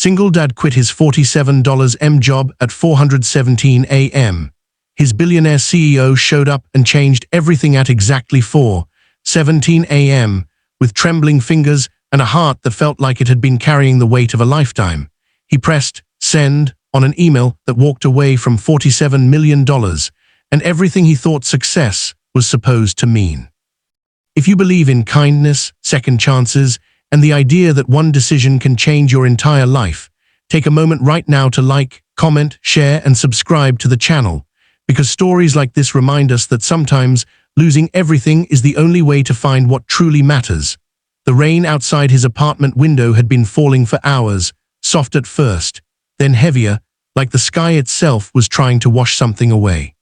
Single dad quit his $47 job at 4:17 a.m. His billionaire CEO showed up and changed everything at exactly 4:17 a.m. with trembling fingers and a heart that felt like it had been carrying the weight of a lifetime. He pressed send on an email that walked away from $47 million and everything he thought success was supposed to mean. If you believe in kindness, second chances, and the idea that one decision can change your entire life, take a moment right now to like, comment, share, and subscribe to the channel, because stories like this remind us that sometimes losing everything is the only way to find what truly matters. The rain outside his apartment window had been falling for hours, soft at first, then heavier, like the sky itself was trying to wash something away.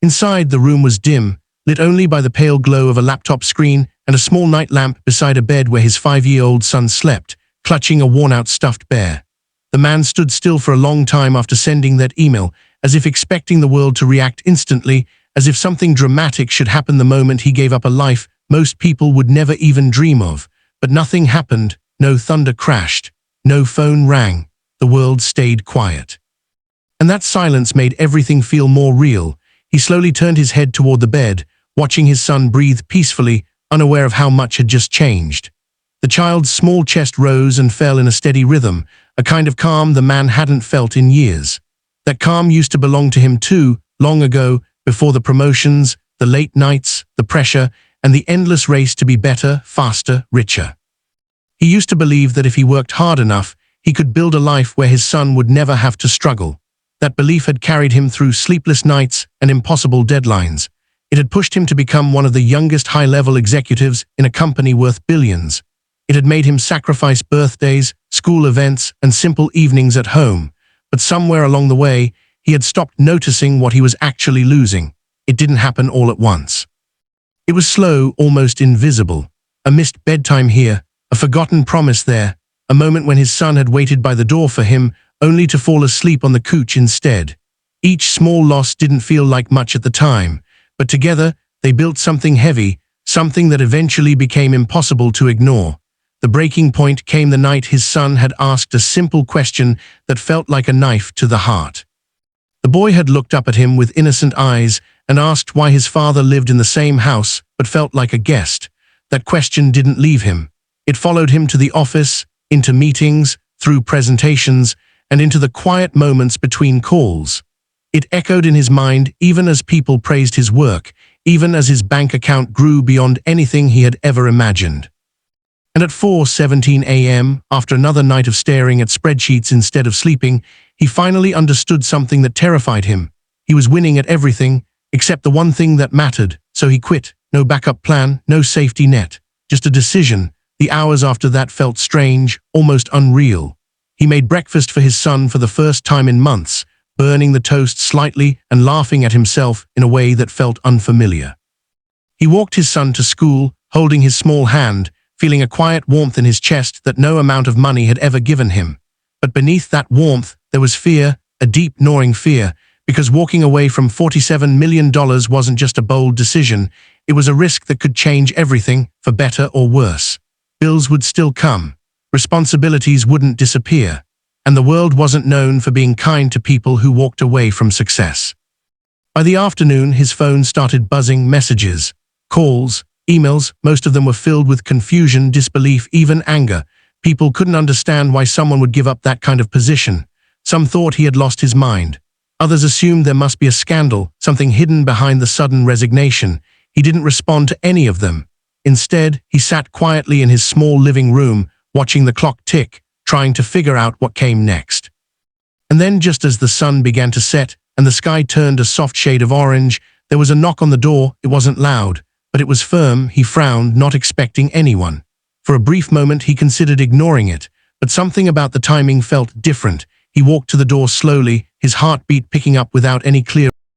Inside, the room was dim, lit only by the pale glow of a laptop screen and a small night lamp beside a bed where his 5-year-old son slept, clutching a worn-out stuffed bear. The man stood still for a long time after sending that email, as if expecting the world to react instantly, as if something dramatic should happen the moment he gave up a life most people would never even dream of. But nothing happened, no thunder crashed, no phone rang, the world stayed quiet. And that silence made everything feel more real. He slowly turned his head toward the bed, watching his son breathe peacefully, unaware of how much had just changed. The child's small chest rose and fell in a steady rhythm, a kind of calm the man hadn't felt in years. That calm used to belong to him too, long ago, before the promotions, the late nights, the pressure, and the endless race to be better, faster, richer. He used to believe that if he worked hard enough, he could build a life where his son would never have to struggle. That belief had carried him through sleepless nights and impossible deadlines. It had pushed him to become one of the youngest high-level executives in a company worth billions. It had made him sacrifice birthdays, school events, and simple evenings at home. But somewhere along the way, he had stopped noticing what he was actually losing. It didn't happen all at once. It was slow, almost invisible. A missed bedtime here, a forgotten promise there, a moment when his son had waited by the door for him, only to fall asleep on the couch instead. Each small loss didn't feel like much at the time, but together they built something heavy, something that eventually became impossible to ignore. The breaking point came the night his son had asked a simple question that felt like a knife to the heart. The boy had looked up at him with innocent eyes and asked why his father lived in the same house but felt like a guest. That question didn't leave him. It followed him to the office, into meetings, through presentations, and into the quiet moments between calls. It echoed in his mind even as people praised his work, even as his bank account grew beyond anything he had ever imagined. And at 4:17 a.m., after another night of staring at spreadsheets instead of sleeping, he finally understood something that terrified him. He was winning at everything, except the one thing that mattered, so he quit. No backup plan, no safety net, just a decision. The hours after that felt strange, almost unreal. He made breakfast for his son for the first time in months, burning the toast slightly and laughing at himself in a way that felt unfamiliar. He walked his son to school, holding his small hand, feeling a quiet warmth in his chest that no amount of money had ever given him. But beneath that warmth, there was fear, a deep, gnawing fear, because walking away from $47 million wasn't just a bold decision, it was a risk that could change everything, for better or worse. Bills would still come, responsibilities wouldn't disappear, and the world wasn't known for being kind to people who walked away from success. By the afternoon, his phone started buzzing messages, calls, emails. Most of them were filled with confusion, disbelief, even anger. People couldn't understand why someone would give up that kind of position. Some thought he had lost his mind. Others assumed there must be a scandal, something hidden behind the sudden resignation. He didn't respond to any of them. Instead, he sat quietly in his small living room, watching the clock tick, trying to figure out what came next. And then, just as the sun began to set and the sky turned a soft shade of orange, there was a knock on the door. It wasn't loud, but it was firm. He frowned, not expecting anyone. For a brief moment, he considered ignoring it, but something about the timing felt different. He walked to the door slowly, his heartbeat picking up without any clear